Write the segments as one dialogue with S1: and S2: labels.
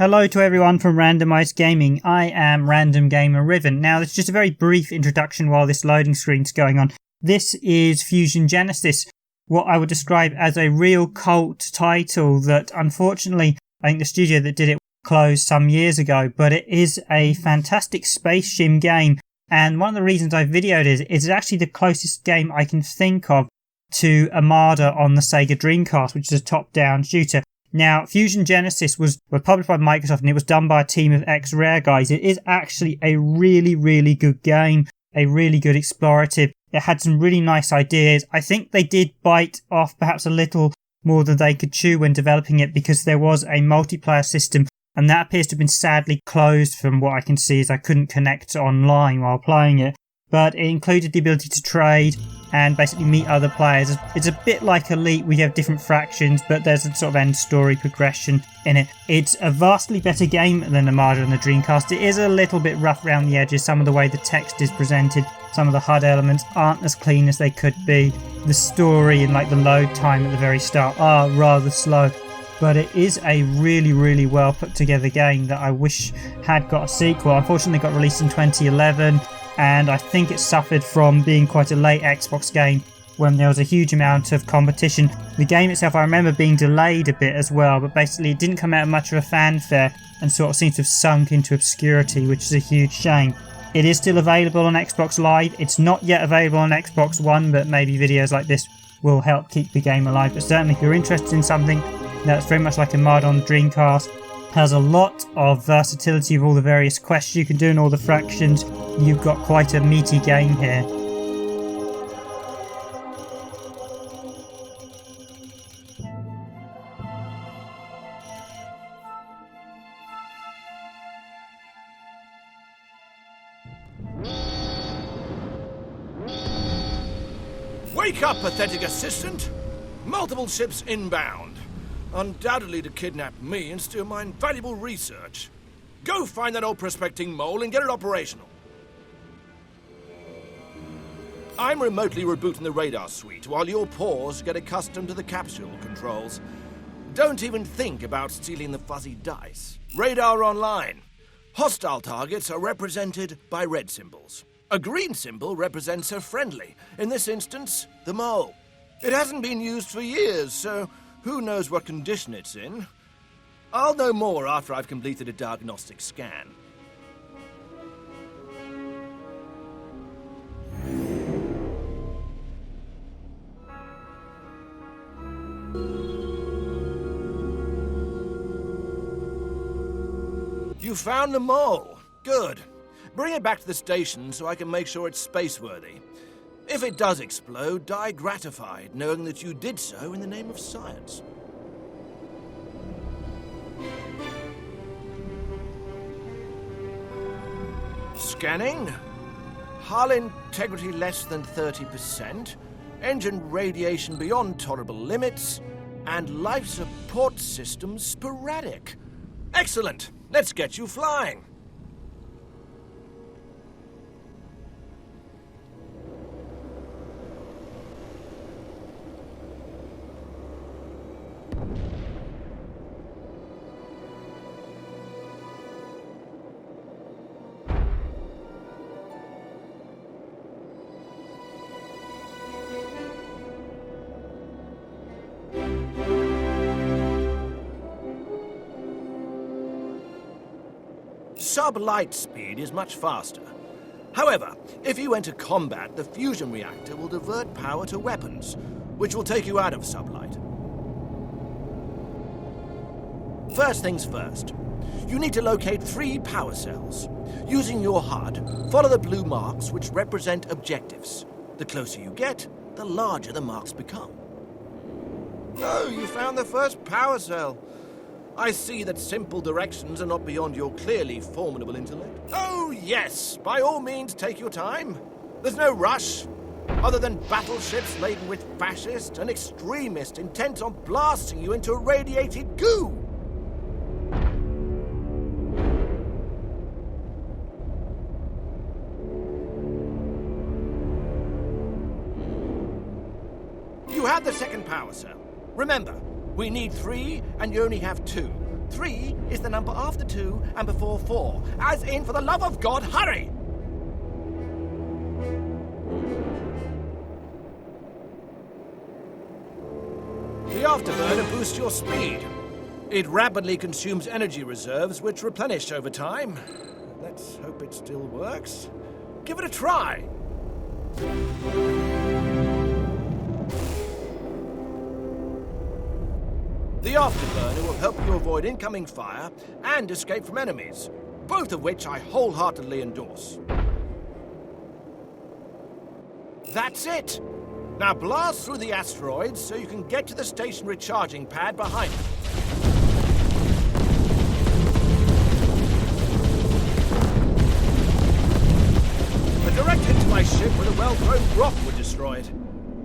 S1: Hello to everyone from Randomised Gaming. I am Random Gamer Riven. Now, this is just a very brief introduction while this loading screen's going on. This is Fusion Genesis, what I would describe as a real cult title that, unfortunately, I think the studio that did it closed some years ago, but it is a fantastic space sim game, and one of the reasons I videoed it is it's actually the closest game I can think of to Armada on the Sega Dreamcast, which is a top-down shooter. Now, Fusion Genesis was published by Microsoft and it was done by a team of ex-Rare guys. It is actually a really, really good game, a really good explorative. It had some really nice ideas. I think they did bite off perhaps a little more than they could chew when developing it because there was a multiplayer system and that appears to have been sadly closed from what I can see as I couldn't connect online while playing it. But it included the ability to trade and basically meet other players. It's a bit like Elite, we have different fractions, but there's a sort of end story progression in it. It's a vastly better game than Armada and the Dreamcast. It is a little bit rough around the edges, some of the way the text is presented, some of the HUD elements aren't as clean as they could be. The story and like the load time at the very start are rather slow. But it is a really, really well put together game that I wish had got a sequel. Unfortunately, it got released in 2011. And I think it suffered from being quite a late Xbox game when there was a huge amount of competition. The game itself, I remember being delayed a bit as well, but basically it didn't come out of much of a fanfare and sort of seems to have sunk into obscurity, which is a huge shame. It is still available on Xbox Live. It's not yet available on Xbox One, but maybe videos like this will help keep the game alive. But certainly if you're interested in something that's very much like Armada on the Dreamcast, has a lot of versatility of all the various quests you can do and all the fractions, you've got quite a meaty game here.
S2: Wake up, pathetic assistant! Multiple ships inbound. Undoubtedly to kidnap me and steal my invaluable research. Go find that old prospecting mole and get it operational. I'm remotely rebooting the radar suite while your paws get accustomed to the capsule controls. Don't even think about stealing the fuzzy dice. Radar online. Hostile targets are represented by red symbols. A green symbol represents a friendly, in this instance, the mole. It hasn't been used for years, so who knows what condition it's in? I'll know more after I've completed a diagnostic scan. You found the mole. Good. Bring it back to the station so I can make sure it's spaceworthy. If it does explode, die gratified, knowing that you did so in the name of science. Scanning. Hull integrity less than 30%, engine radiation beyond tolerable limits, and life support system sporadic. Excellent! Let's get you flying. Sub-light speed is much faster. However, if you enter combat, the fusion reactor will divert power to weapons, which will take you out of sublight. First things first. You need to locate 3 power cells. Using your HUD, follow the blue marks which represent objectives. The closer you get, the larger the marks become. Oh, you found the first power cell. I see that simple directions are not beyond your clearly formidable intellect. Oh, yes! By all means, take your time. There's no rush. Other than battleships laden with fascists and extremists intent on blasting you into irradiated goo. You have the second power cell. Remember, we need 3 and you only have 2. 3 is the number after 2 and before 4. As in, for the love of God, hurry! The afterburner boosts your speed. It rapidly consumes energy reserves, which replenish over time. Let's hope it still works. Give it a try. The afterburner will help you avoid incoming fire and escape from enemies, both of which I wholeheartedly endorse. That's it! Now blast through the asteroids so you can get to the station recharging pad behind it. A direct hit to my ship with a well-thrown rock would destroy it.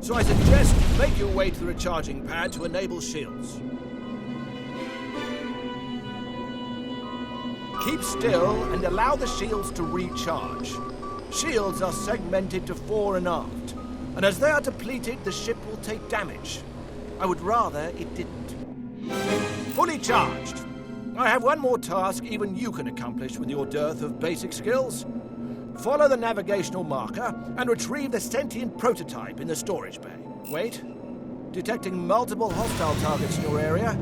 S2: So I suggest you make your way to the recharging pad to enable shields. Keep still and allow the shields to recharge. Shields are segmented to fore and aft, and as they are depleted, the ship will take damage. I would rather it didn't. Fully charged. I have one more task even you can accomplish with your dearth of basic skills. Follow the navigational marker and retrieve the sentient prototype in the storage bay. Wait. Detecting multiple hostile targets in your area.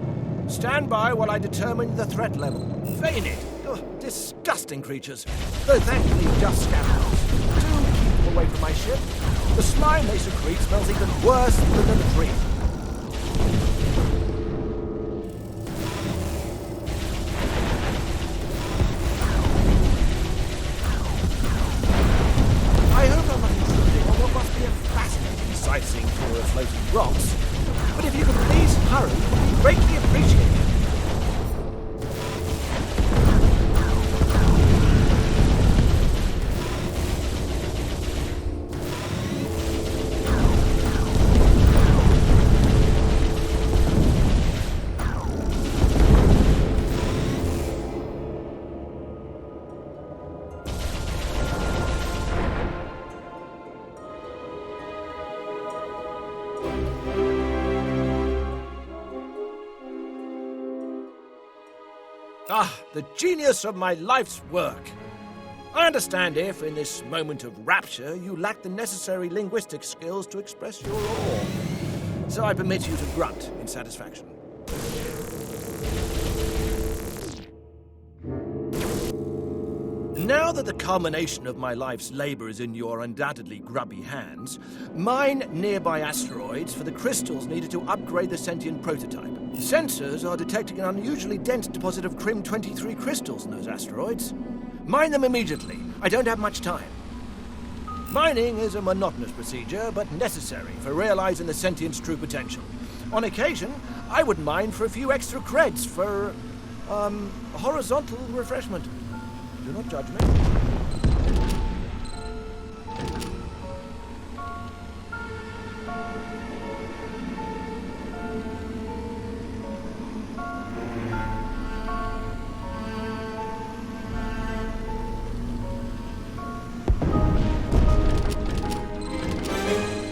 S2: Stand by while I determine the threat level. Feign it. Ugh, disgusting creatures. Though thankfully just scoundrels. Do keep them away from my ship. The slime they secrete smells even worse than the latrine. I hope I'm not intruding on what must be a fascinating sightseeing tour of floating rocks. But if you could please hurry, it would be greatly appreciated. Ah, the genius of my life's work. I understand if, in this moment of rapture, you lack the necessary linguistic skills to express your awe. So I permit you to grunt in satisfaction. Now that the culmination of my life's labor is in your undoubtedly grubby hands, mine nearby asteroids for the crystals needed to upgrade the sentient prototype. Sensors are detecting an unusually dense deposit of Crim-23 crystals in those asteroids. Mine them immediately. I don't have much time. Mining is a monotonous procedure, but necessary for realizing the sentient's true potential. On occasion, I would mine for a few extra creds for, horizontal refreshment. Do not judge me.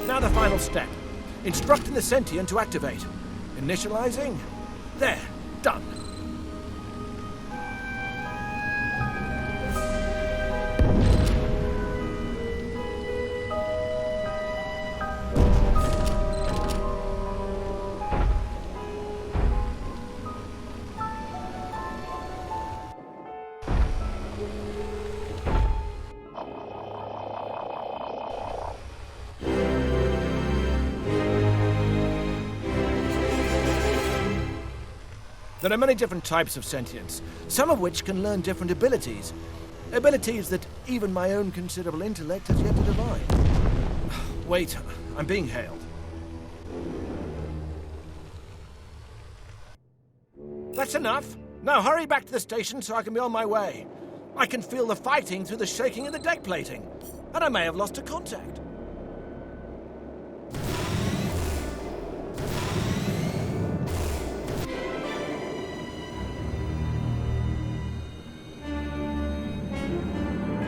S2: Now the final step. Instructing the sentient to activate. Initializing. There. Done. There are many different types of sentience, some of which can learn different abilities. Abilities that even my own considerable intellect has yet to divine. Wait, I'm being hailed. That's enough. Now hurry back to the station so I can be on my way. I can feel the fighting through the shaking in the deck plating, and I may have lost a contact.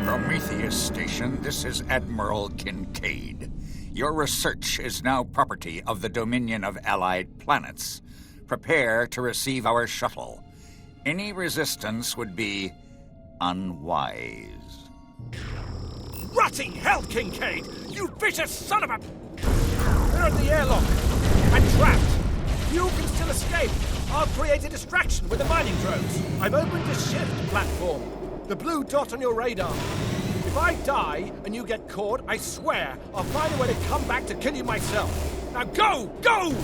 S3: Prometheus Station, this is Admiral Kincaid. Your research is now property of the Dominion of Allied Planets. Prepare to receive our shuttle. Any resistance would be unwise.
S2: Rotting hell, Kincaid! You vicious son of a... We're at the airlock. I'm trapped. You can still escape. I'll create a distraction with the mining drones. I've opened a shift platform. The blue dot on your radar. If I die and you get caught, I swear I'll find a way to come back to kill you myself. Now go! Go!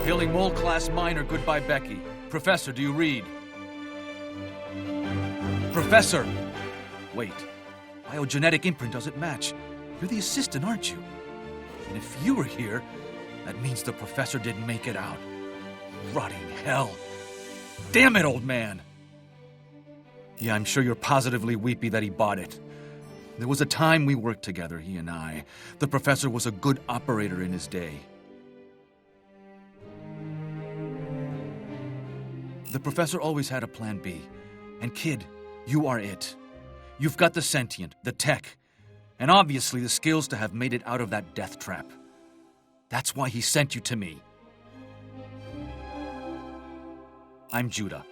S4: Hailing Mole-class miner, goodbye Becky. Professor, do you read? Professor! Wait. Biogenetic imprint doesn't match. You're the assistant, aren't you? And if you were here, that means the professor didn't make it out. Rotting hell. Damn it, old man! Yeah, I'm sure you're positively weepy that he bought it. There was a time we worked together, he and I. The professor was a good operator in his day. The professor always had a plan B. And kid, you are it. You've got the sentient, the tech, and obviously the skills to have made it out of that death trap. That's why he sent you to me. I'm Judah.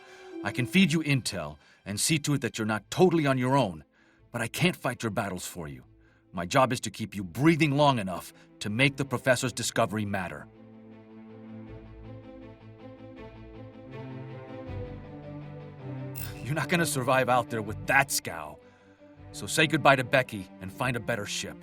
S4: I can feed you intel and see to it that you're not totally on your own, but I can't fight your battles for you. My job is to keep you breathing long enough to make the professor's discovery matter. You're not gonna survive out there with that scow. So say goodbye to Becky and find a better ship.